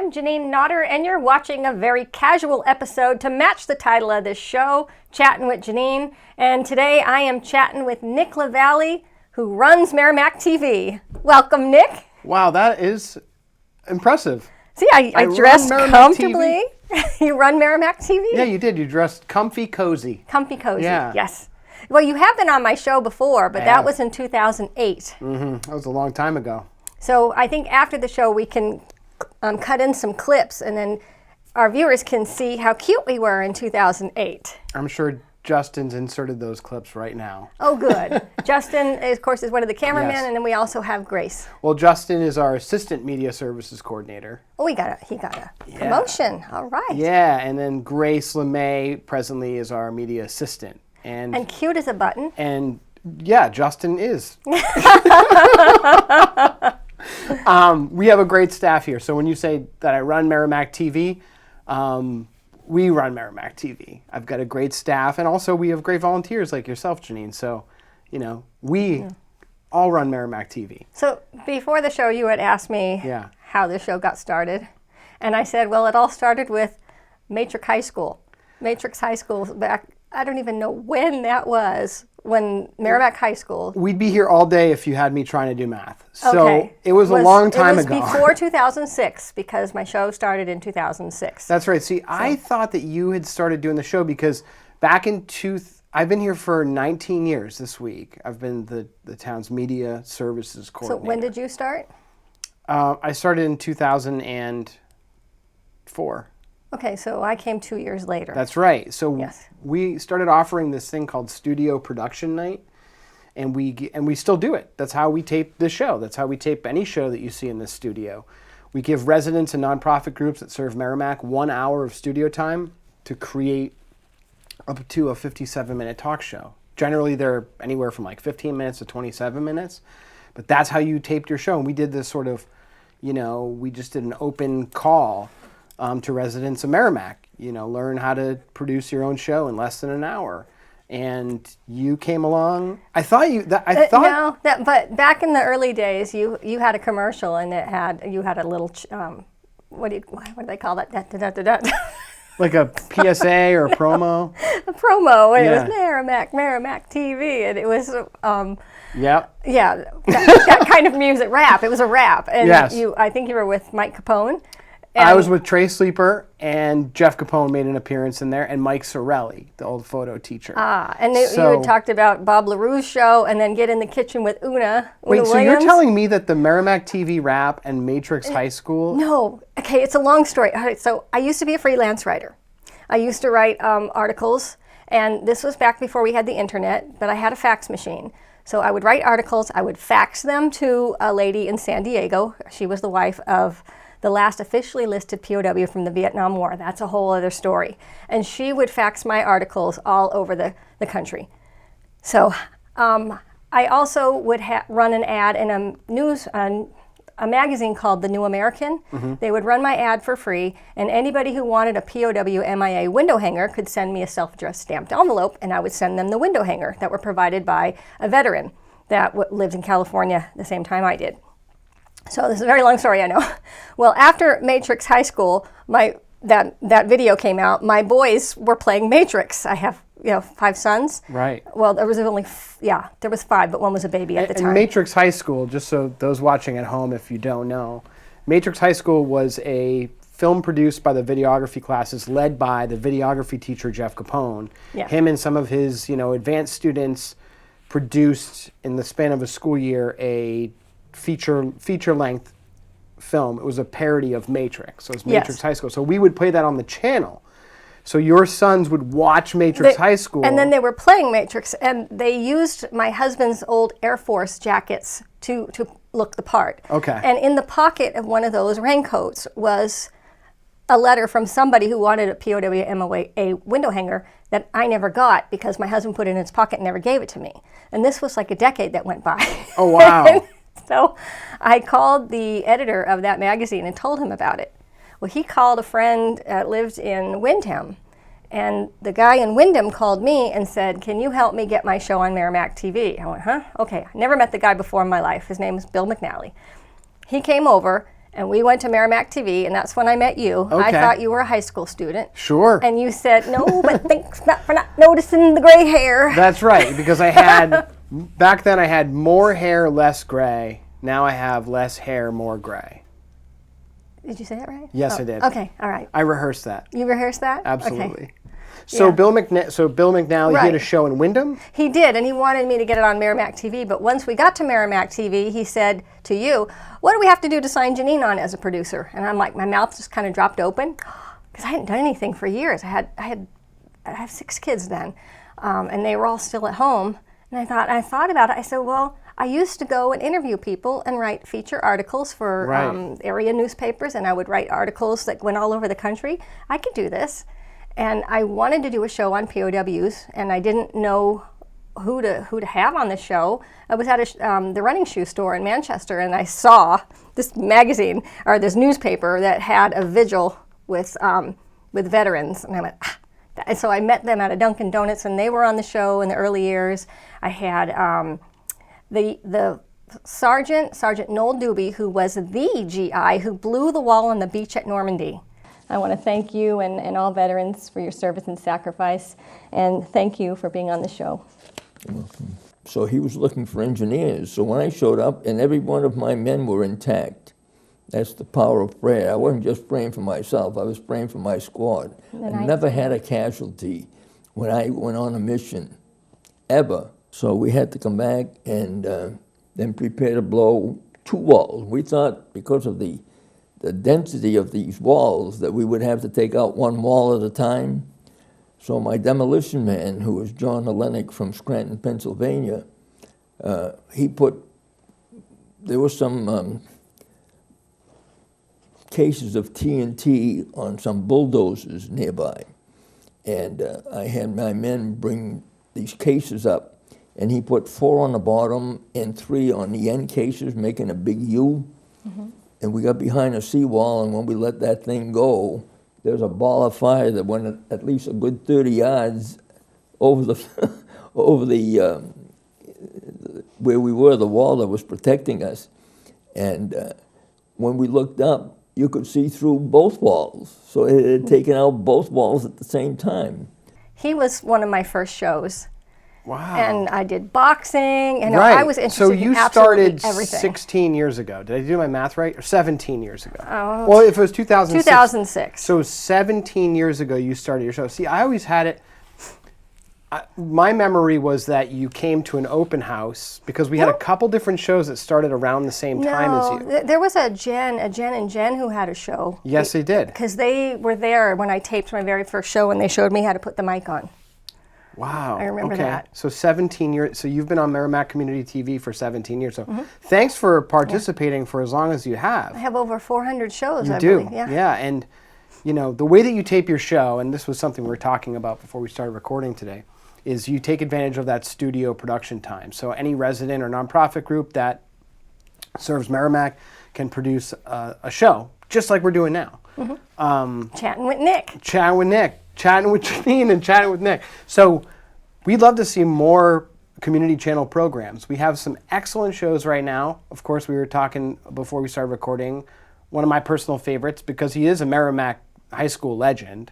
I'm Janine Nodder, and you're watching a very casual episode to match the title of this show, Chattin' with Janine. And today I am chatting with Nick LaValle, who runs Merrimack TV. Welcome, Nick. Wow, that is impressive. See, I dressed comfortably. You run Merrimack TV? Yeah, you did. You dressed comfy cozy. Comfy cozy, yeah. Yes. Well, you have been on my show before, but that was in 2008. That was a long time ago. So I think after the show we can cut in some clips, and then our viewers can see how cute we were in 2008. I'm sure Justin's inserted those clips right now. Oh, good. Justin, of course, is one of the cameramen, Yes. and then we also have Grace. Well, Justin is our assistant media services coordinator. Oh, he got a promotion. All right. Yeah, and then Grace LeMay presently is our media assistant. And cute as a button. And yeah, Justin is. We have a great staff here. So when you say that I run Merrimack TV, we run Merrimack TV. I've got a great staff, and also we have great volunteers like yourself, Janine. So, we all run Merrimack TV. So before the show, you had asked me how the show got started. And I said, well, it all started with Matrix High School. Matrix High School back, I don't even know when that was, when Merrimack High School. We'd be here all day if you had me trying to do math. So okay. It was a long time ago. It was before 2006 because my show started in 2006. That's right. See, I thought that you had started doing the show because back in I've been here for 19 years this week. I've been the town's media services coordinator. So when did you start? I started in 2004. Okay, so I came 2 years later. That's right. So yes. We started offering this thing called Studio Production Night, and we still do it. That's how we tape this show. That's how we tape any show that you see in this studio. We give residents and nonprofit groups that serve Merrimack 1 hour of studio time to create up to a 57-minute talk show. Generally, they're anywhere from like 15 minutes to 27 minutes, but that's how you taped your show. And we did this sort of, we just did an open call to residents of Merrimack, learn how to produce your own show in less than an hour. And you came along. But back in the early days, you had a commercial, and you had a little what do they call that? Like a PSA or a promo. A promo, and it was Merrimack TV, and it was that kind of music, rap. It was a rap, and yes. I think you were with Mike Capone. I was with Trey Sleeper, and Jeff Capone made an appearance in there, and Mike Sorelli, the old photo teacher. And you had talked about Bob LaRue's show, and then Get in the Kitchen with Una Wait, so Williams. you're telling me that the Merrimack TV rap and Matrix High School? No. Okay, it's a long story. All right, so I used to be a freelance writer. I used to write articles, and this was back before we had the internet, but I had a fax machine. So I would write articles, I would fax them to a lady in San Diego. She was the wife of the last officially listed POW from the Vietnam War. That's a whole other story. And she would fax my articles all over the country. So I also would run an ad in a magazine called The New American. Mm-hmm. They would run my ad for free, and anybody who wanted a POW MIA window hanger could send me a self-addressed stamped envelope, and I would send them the window hanger that were provided by a veteran that lived in California the same time I did. So this is a very long story, I know. Well, after Matrix High School, that video came out. My boys were playing Matrix. I have 5 sons. Right. Well, there was 5, but one was a baby at the time. And Matrix High School, just so those watching at home, if you don't know, Matrix High School was a film produced by the videography classes, led by the videography teacher Jeff Capone. Yeah. Him and some of his advanced students produced in the span of a school year a feature-length film. It was a parody of Matrix. So it was Matrix High School. So we would play that on the channel. So your sons would watch Matrix High School. And then they were playing Matrix, and they used my husband's old Air Force jackets to look the part. Okay. And in the pocket of one of those raincoats was a letter from somebody who wanted a POW MOA window hanger that I never got because my husband put it in his pocket and never gave it to me. And this was like a decade that went by. Oh, wow. So I called the editor of that magazine and told him about it. Well, he called a friend that lived in Windham, and the guy in Windham called me and said, "Can you help me get my show on Merrimack TV?" I went, "Huh? Okay." I never met the guy before in my life. His name is Bill McNally. He came over, And we went to Merrimack TV, and that's when I met you. Okay. I thought you were a high school student. Sure. And you said, no, but thanks not for not noticing the gray hair. That's right, because I had, back then I had more hair, less gray. Now I have less hair, more gray. Did you say that right? Yes, I did. Okay, all right. I rehearsed that. You rehearsed that? Absolutely. Okay. So Yeah. Bill McNally, he Right. did a show in Wyndham? He did, and he wanted me to get it on Merrimack TV, but once we got to Merrimack TV, he said to you, what do we have to do to sign Janine on as a producer? And I'm like, my mouth just kind of dropped open, because I hadn't done anything for years. I have 6 kids then, and they were all still at home, and I thought about it. I said, well, I used to go and interview people and write feature articles for Right. area newspapers, and I would write articles that went all over the country. I could do this. And I wanted to do a show on POWs, and I didn't know who to have on the show. I was at the running shoe store in Manchester, and I saw this magazine or this newspaper that had a vigil with veterans, and I went. Ah. And so I met them at a Dunkin' Donuts, and they were on the show in the early years. I had the Sergeant Noel Doobie, who was the GI who blew the wall on the beach at Normandy. I want to thank you and all veterans for your service and sacrifice, and thank you for being on the show. So he was looking for engineers. So when I showed up, and every one of my men were intact. That's the power of prayer. I wasn't just praying for myself, I was praying for my squad. I never had a casualty when I went on a mission, ever. So we had to come back and then prepare to blow 2 walls. We thought because of the density of these walls that we would have to take out 1 wall at a time. So my demolition man, who was John Olenek from Scranton, Pennsylvania, there were some cases of TNT on some bulldozers nearby. And I had my men bring these cases up, and he put 4 on the bottom and 3 on the end cases, making a big U. Mm-hmm. And we got behind a seawall, and when we let that thing go, there was a ball of fire that went at least a good 30 yards over the where we were, the wall that was protecting us. And when we looked up, you could see through both walls. So it had taken out both walls at the same time. He was one of my first shows. Wow. And I did boxing, and Right. I was interested so in you absolutely started everything. 16 years ago. Did I do my math right? Or 17 years ago? Oh, well, if it was 2006. 2006. So 17 years ago you started your show. See, I always had it. My memory was that you came to an open house because we had a couple different shows that started around the same time as you. There was a Jen and Jen who had a show. Yes, they did. Because they were there when I taped my very first show, and they showed me how to put the mic on. Wow. I remember okay. that. So 17 years. So you've been on Merrimack Community TV for 17 years. So thanks for participating for as long as you have. I have over 400 shows, You I do. believe. Yeah. And you know, the way that you tape your show, and this was something we were talking about before we started recording today, is you take advantage of that studio production time. So any resident or nonprofit group that serves Merrimack can produce a show, just like we're doing now. Chatting with Nick. Chatting with Nick, chatting with Janine, and chatting with Nick. So we'd love to see more community channel programs. We have some excellent shows right now. Of course, we were talking before we started recording, one of my personal favorites, because he is a Merrimack high school legend,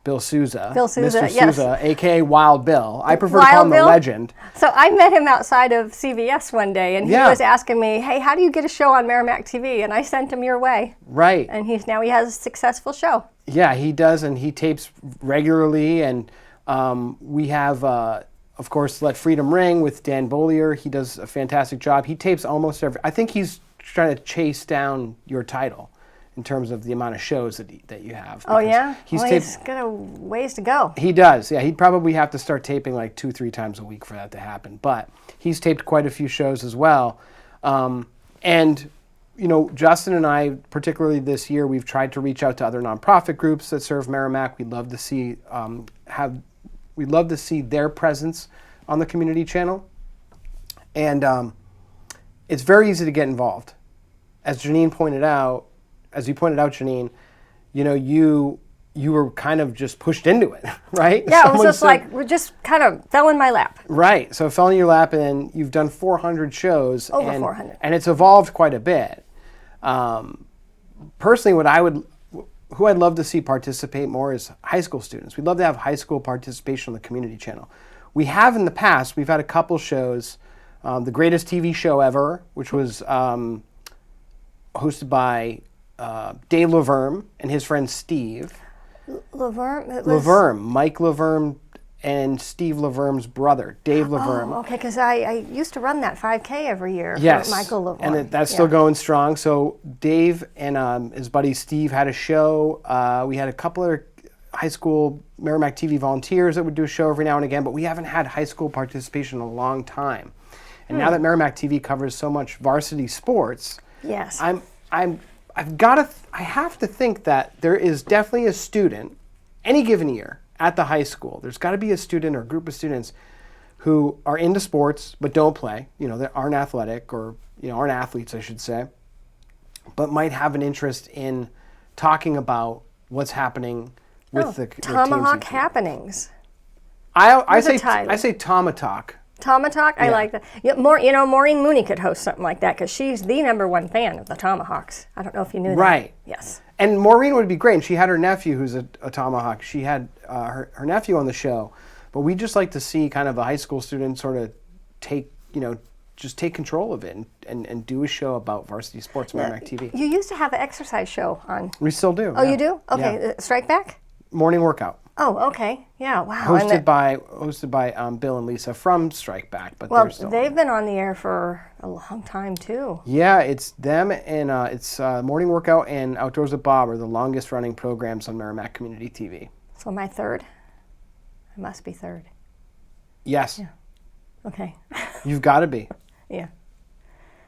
Bill Souza. Bill Souza, Mr. yes. Souza, a.k.a. Wild Bill. I prefer to Wild call him the Bill? legend. So I met him outside of CVS one day, and he was asking me, hey, how do you get a show on Merrimack TV? And I sent him your way. Right. And now he has a successful show. Yeah, he does, and he tapes regularly, and we have, of course, Let Freedom Ring with Dan Bollier. He does a fantastic job. He tapes almost every. I think he's trying to chase down your title in terms of the amount of shows that you have. Oh, yeah? He's he's got a ways to go. He does, yeah. He'd probably have to start taping like 2-3 times a week for that to happen. But he's taped quite a few shows as well. And, you know, Justin and I, particularly this year, we've tried to reach out to other nonprofit groups that serve Merrimack. We'd love to see their presence on the community channel. And it's very easy to get involved. As you pointed out, Janine, you know, you were kind of just pushed into it, right? Yeah, it was just like, we just kind of fell in my lap. Right, so it fell in your lap, and you've done 400 shows. Over 400. And it's evolved quite a bit. personally, who I'd love to see participate more is high school students. We'd love to have high school participation on the community channel. We have in the past, we've had a couple shows, The Greatest TV Show Ever, which was hosted by Dave Laverme and his friend Steve. Laverme, Mike Laverme and Steve Laverme's brother, Dave Laverme. Oh, okay, because I used to run that 5K every year Yes, for Michael Laverme. and that's still going strong. So Dave and his buddy Steve had a show. We had a couple of high school Merrimack TV volunteers that would do a show every now and again, but we haven't had high school participation in a long time. And now that Merrimack TV covers so much varsity sports, yes, I have to think that there is definitely a student any given year at the high school. There's got to be a student or a group of students who are into sports but don't play. They aren't athletic or aren't athletes, I should say, but might have an interest in talking about what's happening with the Tomahawk teams. happenings. I say Tomatalk. Tomatalk, I like that. Yeah, Maureen Mooney could host something like that because she's the #1 fan of the Tomahawks. I don't know if you knew that. Right. Yes. And Maureen would be great. And she had her nephew, who's a Tomahawk. She had her nephew on the show. But we just like to see kind of a high school student sort of take control of it and do a show about varsity sports on Merrimack TV. You used to have an exercise show on. We still do. Oh, you do? Okay. Strike Back? Morning workout. Oh, okay. Yeah, wow. Hosted by Bill and Lisa from Strike Back. But they've been on the air for a long time, too. Yeah, it's them and it's Morning Workout and Outdoors with Bob are the longest running programs on Merrimack Community TV. So am I third? I must be third. Yes. Yeah. Okay. You've got to be. Yeah.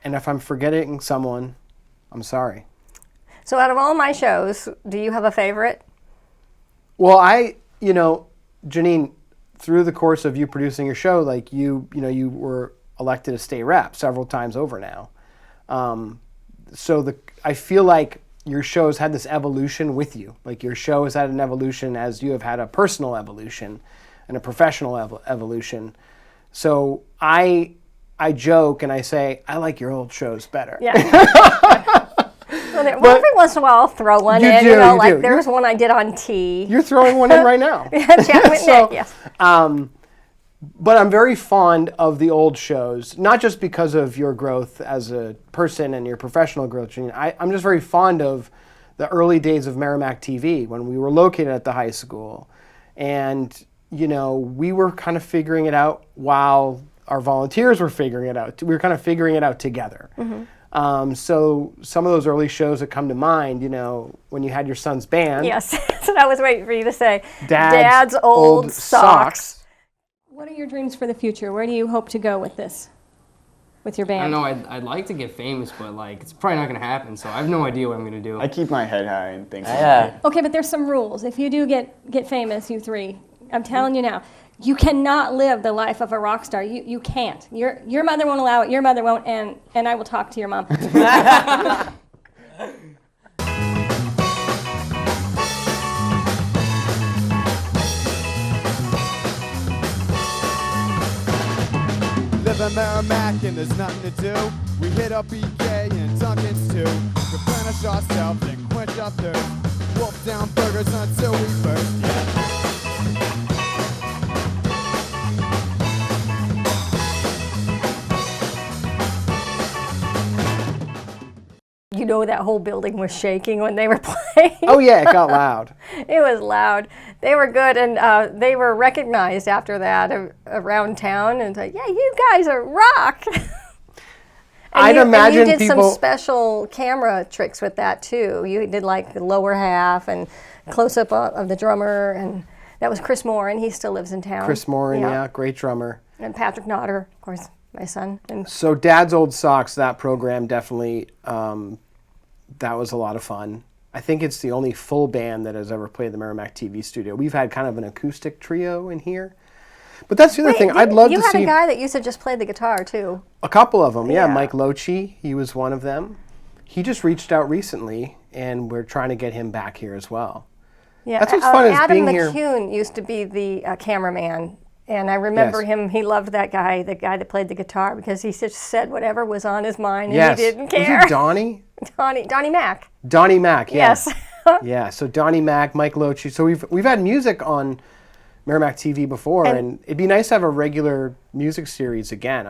And if I'm forgetting someone, I'm sorry. So out of all my shows, do you have a favorite? Well, Janine, through the course of you producing your show, like you were elected a state rep several times over now. I feel like your show has had this evolution with you. Like your show has had an evolution as you have had a personal evolution and a professional evolution. So I joke and I say, I like your old shows better. Yeah. Well, every once in a while I'll throw one in. There's one I did on tea. You're throwing one in right now. Chattin with Nick, yes. But I'm very fond of the old shows, not just because of your growth as a person and your professional growth, Janine. I'm just very fond of the early days of Merrimack TV when we were located at the high school. And, we were kind of figuring it out while our volunteers were figuring it out. We were kind of figuring it out together. Mm-hmm. So some of those early shows that come to mind, when you had your son's band. Yes, so I was waiting for you to say, Dad's old socks. What are your dreams for the future? Where do you hope to go with this, with your band? I don't know, I'd like to get famous, but it's probably not going to happen, so I have no idea what I'm going to do. I keep my head high and think. Okay, but there's some rules. If you do get famous, you three, I'm telling you now, you cannot live the life of a rock star. You can't. Your mother won't allow it. Your mother won't, and I will talk to your mom. Live in Merrimack and there's nothing to do. We hit up BK and Dunkin's too. Replenish ourselves and quench our thirst. Wolf down burgers until we burst. Yeah. That whole building was shaking when they were playing. Oh yeah, it got loud. It was loud. They were good, and they were recognized after that around town, and said, "Yeah, you guys are rock." I'd imagine you did people... some special camera tricks with that too. You did the lower half and close up of the drummer, and that was Chris Moore, and he still lives in town. Chris Moore, yeah, great drummer. And Patrick Nodder, of course, my son. So Dad's Old Socks, that program definitely. That was a lot of fun. I think it's the only full band that has ever played the Merrimack TV studio. We've had kind of an acoustic trio in here. But that's the other thing. I'd love to see... You had a guy that used to just play the guitar, too. A couple of them, yeah. Mike Lochi, he was one of them. He just reached out recently, and we're trying to get him back here as well. Yeah, that's what's fun is Adam being here. McCune used to be the cameraman. And I remember him, he loved that guy, the guy that played the guitar, because he just said whatever was on his mind, and he didn't care. Was it Donnie? Donnie Mack. Donnie Mack, yeah. Yes. Yeah, so Donnie Mack, Mike Lochi. So we've had music on Merrimack TV before, and it'd be nice to have a regular music series again.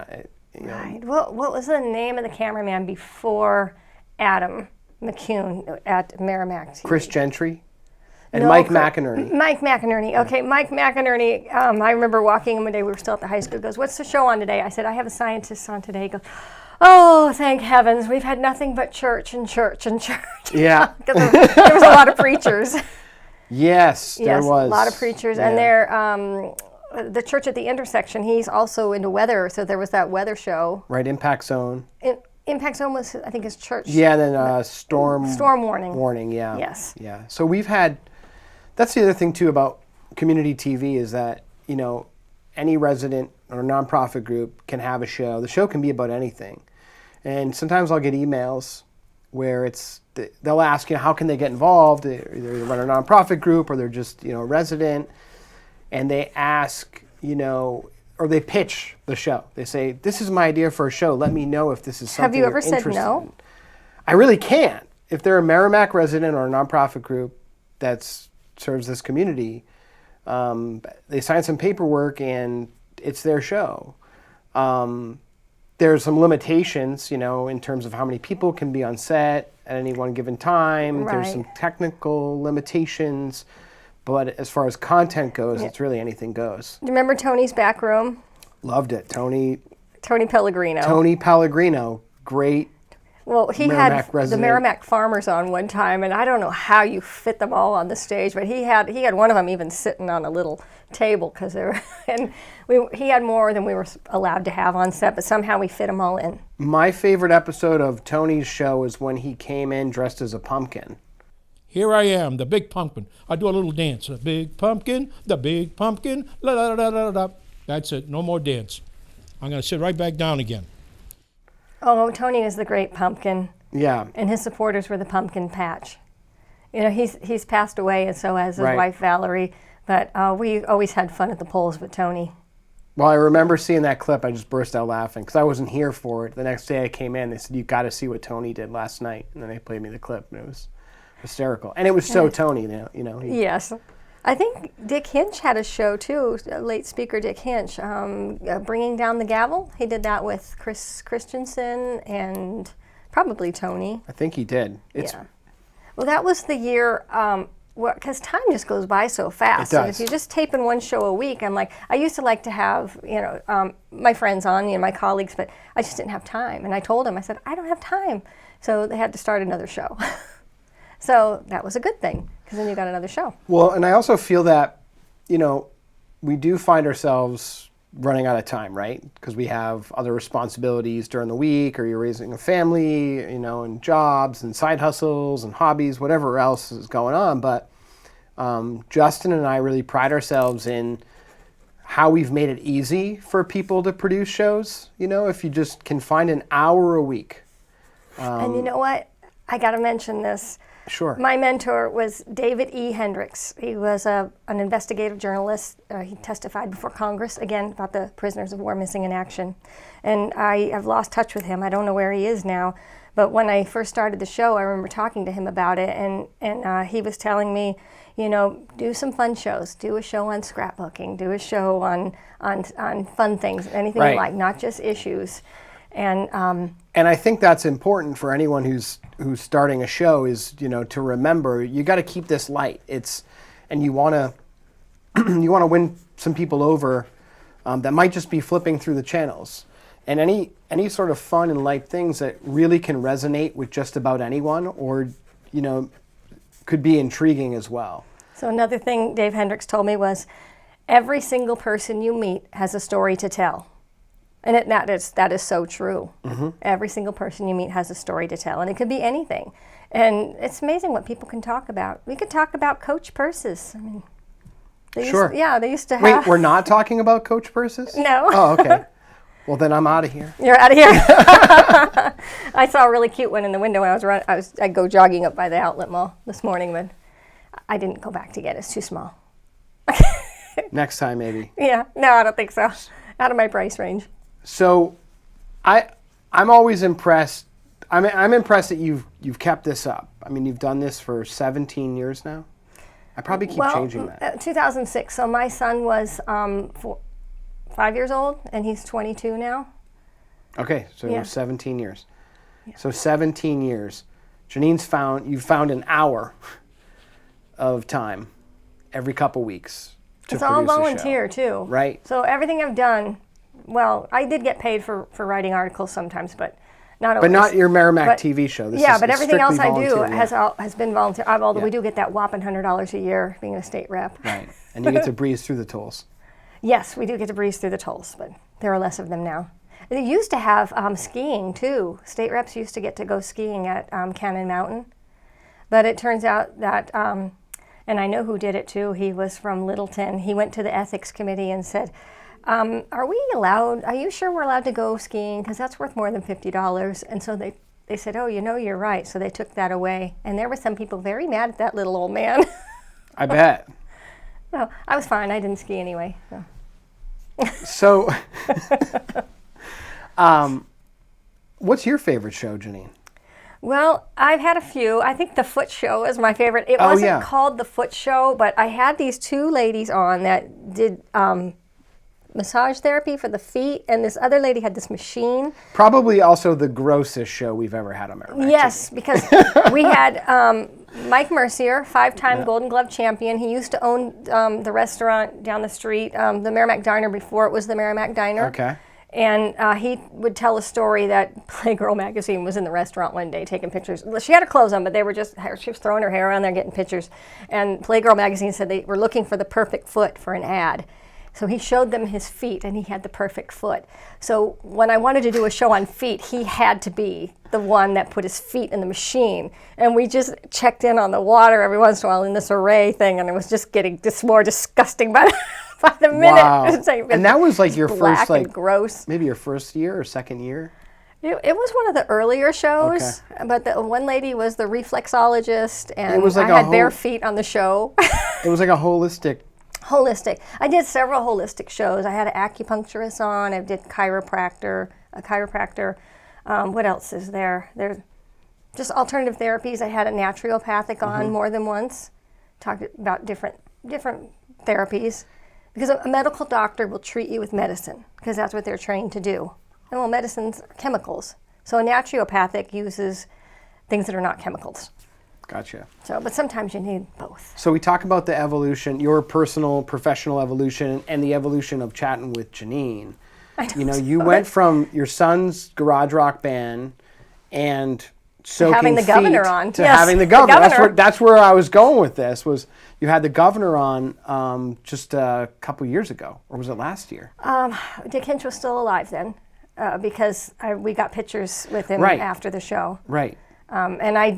Right. What was the name of the cameraman before Adam McCune at Merrimack TV? Chris Gentry and Mike McInerney. Mike McInerney. Okay, Mike McInerney. I remember walking in one day. We were still at the high school. He goes, "What's the show on today?" I said, "I have a scientist on today." He goes, "Oh, thank heavens, we've had nothing but church and church and church." Yeah. Because there was a lot of preachers. Yes, there was. A lot of preachers. Yeah. And they're, the church at the intersection, he's also into weather, so there was that weather show. Right, Impact Zone. Impact Zone was, I think, his church. Yeah, then storm warning. Warning, yeah. Yes. Yeah. So we've had, that's the other thing too about community TV is that, you know, any resident or nonprofit group can have a show. The show can be about anything. And sometimes I'll get emails where they'll ask, you know, how can they get involved? They run a nonprofit group or they're just, you know, a resident. And they ask, you know, or they pitch the show. They say, "This is my idea for a show. Let me know if this is something Have you ever you're said interested no? in." I really can't. If they're a Merrimack resident or a nonprofit group that serves this community, they sign some paperwork and it's their show. There's some limitations, you know, in terms of how many people can be on set at any one given time. Right. There's some technical limitations. But as far as content goes, it's really anything goes. Do you remember Tony's Back Room? Loved it. Tony Pellegrino. Great. Well, he Merrimack had resident. the Merrimack farmers on one time, and I don't know how you fit them all on the stage, but he had one of them even sitting on a little table because they were, and he had more than we were allowed to have on set, but somehow we fit them all in. My favorite episode of Tony's show is when he came in dressed as a pumpkin. Here I am, the big pumpkin. I do a little dance. The big pumpkin, la la la la la. That's it. No more dance. I'm going to sit right back down again. Oh, Tony is the great pumpkin. Yeah. And his supporters were the pumpkin patch. You know, he's passed away, and so has his Right. wife Valerie. But we always had fun at the polls with Tony. Well, I remember seeing that clip. I just burst out laughing because I wasn't here for it. The next day I came in, they said, "You got to see what Tony did last night." And then they played me the clip, and it was hysterical. And it was so Tony, you know. Yes. I think Dick Hinch had a show too, late speaker Dick Hinch, Bringing Down the Gavel. He did that with Chris Christensen and probably Tony. I think he did. Yeah. Well, that was the year, because time just goes by so fast. It does. And if you're just taping one show a week, I used to like to have, you know, my friends on, you know, my colleagues, but I just didn't have time. And I told them, I said, "I don't have time." So they had to start another show. So that was a good thing, because then you got another show. Well, and I also feel that, you know, we do find ourselves running out of time, right? Because we have other responsibilities during the week, or you're raising a family, you know, and jobs and side hustles and hobbies, whatever else is going on. But Justin and I really pride ourselves in how we've made it easy for people to produce shows. You know, if you just can find an hour a week. And you know what? I got to mention this. Sure. My mentor was David E. Hendricks. He was an investigative journalist. He testified before Congress, again, about the prisoners of war missing in action. And I have lost touch with him. I don't know where he is now. But when I first started the show, I remember talking to him about it. And he was telling me, you know, do some fun shows. Do a show on scrapbooking. Do a show on fun things, anything Right. you like, not just issues. And I think that's important for anyone who's starting a show is, you know, to remember you got to keep this light. And you want to win some people over that might just be flipping through the channels. And any sort of fun and light things that really can resonate with just about anyone, or, you know, could be intriguing as well. so another thing Dave Hendricks told me was, every single person you meet has a story to tell. And that is so true. Mm-hmm. Every single person you meet has a story to tell, and it could be anything. And it's amazing what people can talk about. We could talk about Coach purses. I mean, they used to have. Wait, we're not talking about Coach purses? No. Oh, okay. Well, then I'm out of here. You're out of here. I saw a really cute one in the window when I'd go jogging up by the outlet mall this morning, but I didn't go back to get it. It's too small. Next time, maybe. Yeah. No, I don't think so. Out of my price range. So I'm always impressed I'm impressed that you've kept this up. I mean, you've done this for 17 years now. I probably keep changing that. 2006. So my son was 5 years old, and he's 22 now. Okay, so Yeah. 17 years. Yeah. So 17 years. You've found an hour of time every couple weeks to It's all produce a show. volunteer too. Right. So everything I've done, well, I did get paid for writing articles sometimes, but not always. But not your Merrimack But- TV show. This yeah, is but everything else strictly I do volunteer, has been volunteer. Although Yeah. we do get that whopping $100 a year being a state rep. Right. And you get to breeze through the tolls. Yes, we do get to breeze through the tolls, but there are less of them now. They used to have skiing too. State reps used to get to go skiing at Cannon Mountain. But it turns out that, and I know who did it too, he was from Littleton. He went to the ethics committee and said, are you sure we're allowed to go skiing? Because that's worth more than $50. And so they said, oh, you're right. So they took that away. And there were some people very mad at that little old man. I bet. No, I was fine. I didn't ski anyway. So. What's your favorite show, Janine? Well, I've had a few. I think The Foot Show is my favorite. It wasn't called The Foot Show, but I had these two ladies on that did massage therapy for the feet, and this other lady had this machine. Probably also the grossest show we've ever had on Merrimack Yes, TV. because we had Mike Mercier, 5-time Golden Glove champion. He used to own the restaurant down the street, the Merrimack Diner, before it was the Merrimack Diner. Okay. And he would tell a story that Playgirl magazine was in the restaurant one day taking pictures. She had her clothes on, but they were she was throwing her hair around there getting pictures. And Playgirl magazine said they were looking for the perfect foot for an ad. So he showed them his feet, and he had the perfect foot. So when I wanted to do a show on feet, he had to be the one that put his feet in the machine. And we just checked in on the water every once in a while in this array thing, and it was just getting more disgusting by the minute. Wow. It was like, and that was like your black first, like, and gross. maybe your first year or second year? It was one of the earlier shows, but the one lady was the reflexologist, and It was like I had bare feet on the show. It was like a holistic. I did several holistic shows. I had an acupuncturist on. I did a chiropractor. What else is there? There's just alternative therapies. I had a naturopathic on more than once. Talked about different therapies. Because a medical doctor will treat you with medicine, because that's what they're trained to do. And well, medicine's chemicals. So a naturopathic uses things that are not chemicals. Gotcha. So, but sometimes you need both. So we talk about the evolution, your personal, professional evolution, and the evolution of Chattin' with Janine. You went from your son's garage rock band and soaking having the feet governor on. to Yes, having the governor. That's where I was going with this. Was you had the governor on just a couple years ago, or was it last year? Dick Hinch was still alive then, because we got pictures with him after the show. Right. And I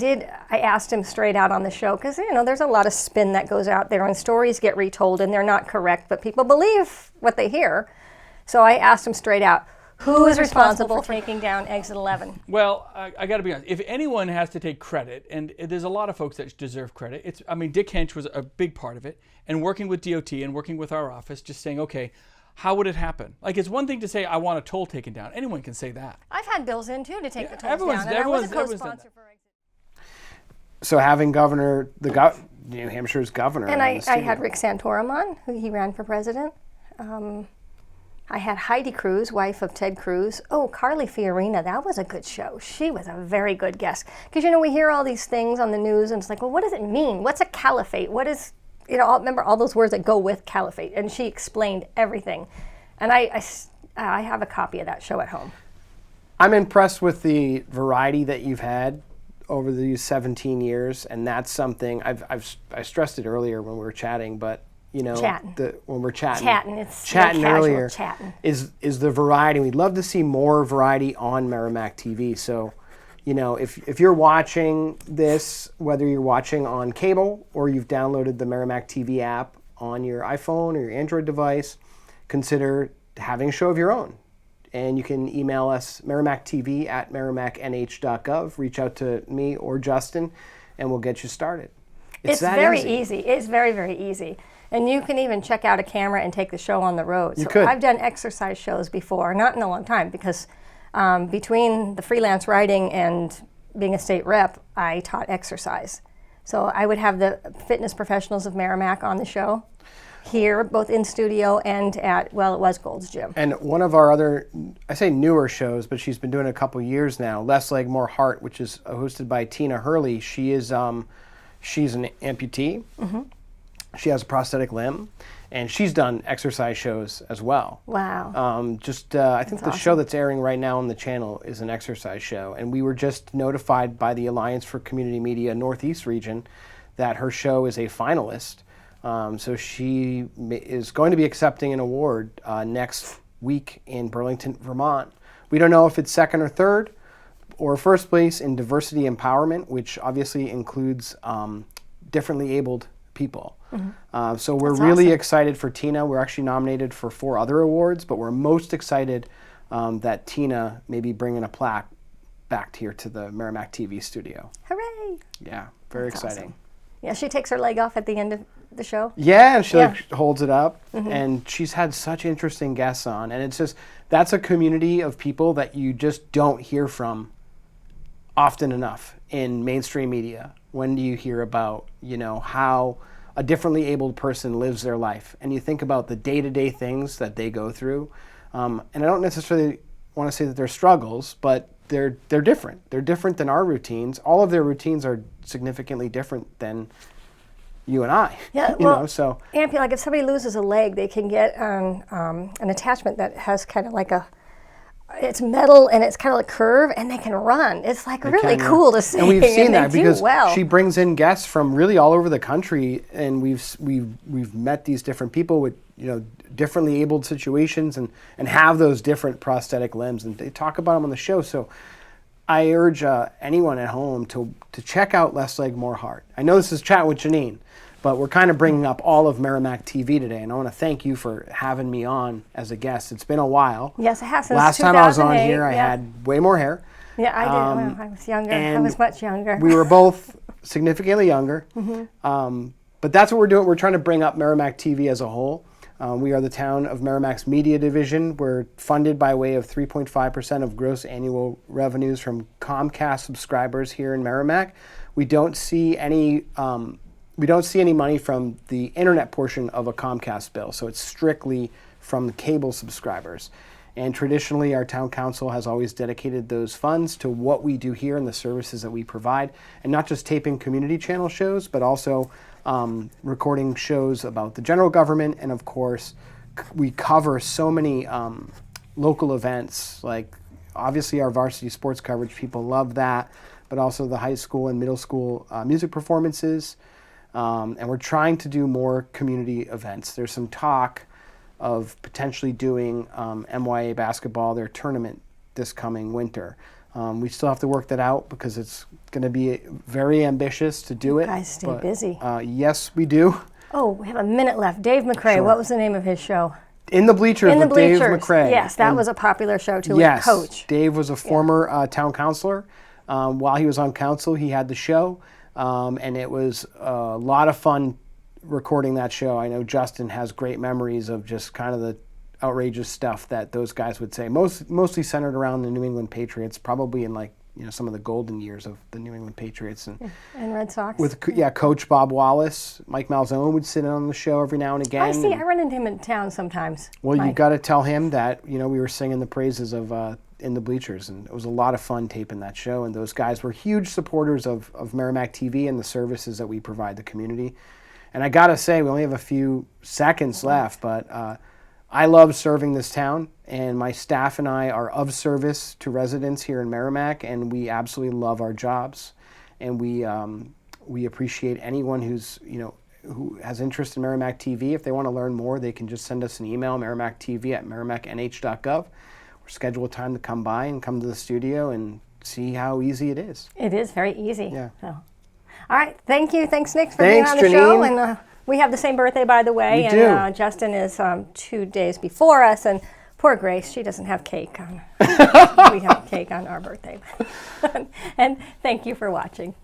asked him straight out on the show, because, there's a lot of spin that goes out there, and stories get retold, and they're not correct, but people believe what they hear. So I asked him straight out, who is responsible for taking down Exit 11? Well, I got to be honest. If anyone has to take credit, and there's a lot of folks that deserve credit, Dick Hinch was a big part of it, and working with DOT and working with our office, just saying, okay, how would it happen? Like, it's one thing to say, I want a toll taken down. Anyone can say that. I've had bills in, too, to take the tolls everyone's- down, and I was a everyone's done co-sponsor that. for Exit. So having New Hampshire's governor. And in I the studio. had Rick Santorum on, who he ran for president. I had Heidi Cruz, wife of Ted Cruz. Oh, Carly Fiorina, that was a good show. She was a very good guest. Because, we hear all these things on the news, and it's like, well, what does it mean? What's a caliphate? What is, remember all those words that go with caliphate. And she explained everything. And I have a copy of that show at home. I'm impressed with the variety that you've had over these 17 years, and that's something I stressed it earlier when we were chatting, but Chattin'. When we're chatting, It's chatting casual earlier chatting. is the variety. We'd love to see more variety on Merrimack TV. So, if you're watching this, whether you're watching on cable or you've downloaded the Merrimack TV app on your iPhone or your Android device, consider having a show of your own. And you can email us merrimackTV@merrimacknh.gov. Reach out to me or Justin, and we'll get you started. It's that very easy. It's very, very easy. And you can even check out a camera and take the show on the road. You could. I've done exercise shows before, not in a long time, because between the freelance writing and being a state rep, I taught exercise. So I would have the fitness professionals of Merrimack on the show here, both in studio and at, well, it was Gold's Gym. And one of our other, I say newer shows, but she's been doing it a couple years now, Less Leg, More Heart, which is hosted by Tina Hurley. She is, she's an amputee. She has a prosthetic limb, and she's done exercise shows as well. Wow. I think the show that's airing right now on the channel is an exercise show, and we were just notified by the Alliance for Community Media Northeast region that her show is a finalist. So she is going to be accepting an award next week in Burlington, Vermont. We don't know if it's second or third or first place in diversity empowerment, which obviously includes differently abled people. So we're really excited for Tina. We're actually nominated for 4 other awards, but we're most excited that Tina may be bringing a plaque back here to the Merrimack TV studio. Hooray! Yeah, very exciting. Awesome. Yeah, she takes her leg off at the end of the show. Yeah, and she like holds it up, and she's had such interesting guests on, and it's just, that's a community of people that you just don't hear from often enough in mainstream media. When do you hear about, how a differently abled person lives their life, and you think about the day-to-day things that they go through, and I don't necessarily want to say that they're struggles, but they're different. They're different than our routines. All of their routines are significantly different than you and I. Yeah, so Ampy, like if somebody loses a leg, they can get an attachment that has kind of like it's metal and it's kind of like curve, and they can run. It's like really cool to see. And we've seen that because well. she brings in guests from really all over the country, and we've met these different people with differently abled situations and have those different prosthetic limbs, and they talk about them on the show. So I urge anyone at home to check out Less Leg, More Heart. I know this is Chat with Janine, but we're kind of bringing up all of Merrimack TV today, and I want to thank you for having me on as a guest. It's been a while. Yes, it has. Since Last time I was on 2008, here, I had way more hair. Yeah, I did. Well, I was younger. I was much younger. We were both significantly younger. But that's what we're doing. We're trying to bring up Merrimack TV as a whole. We are the town of Merrimack's media division. We're funded by way of 3.5% of gross annual revenues from Comcast subscribers here in Merrimack. We don't see any money from the internet portion of a Comcast bill, so it's strictly from the cable subscribers. And traditionally, our town council has always dedicated those funds to what we do here and the services that we provide, and not just taping community channel shows, but also recording shows about the general government. And of course, we cover so many local events, like obviously our varsity sports coverage, people love that, but also the high school and middle school music performances. And we're trying to do more community events. There's some talk of potentially doing MYA basketball, their tournament this coming winter. We still have to work that out because it's going to be very ambitious to do it. You guys stay busy. Yes, we do. Oh, we have a minute left. Dave McCrae, Sure. What was the name of his show? In the Bleachers with Dave McCrae. Yes, that was a popular show too. Yes, With Coach. Dave was a former town councilor. While he was on council, he had the show, and it was a lot of fun recording that show. I know Justin has great memories of just kind of the outrageous stuff that those guys would say, mostly centered around the New England Patriots, probably in some of the golden years of the New England Patriots. And Red Sox. With Coach Bob Wallace, Mike Malzone would sit in on the show every now and again. I see. I run into him in town sometimes. Well, Mike. you got to tell him that we were singing the praises of In the Bleachers, and it was a lot of fun taping that show. And those guys were huge supporters of Merrimack TV and the services that we provide the community. And I got to say, we only have a few seconds left, but I love serving this town, and my staff and I are of service to residents here in Merrimack, and we absolutely love our jobs. And we appreciate anyone who has interest in Merrimack TV. If they want to learn more, they can just send us an email, merrimacktv@merrimacknh.gov, or schedule a time to come by and come to the studio and see how easy it is. It is very easy. Yeah. So. All right. Thank you. Thanks, Nick, for being on the show. Janine. And we have the same birthday, by the way. We do. And Justin is 2 days before us. And poor Grace, she doesn't have cake on. We have cake on our birthday. And thank you for watching.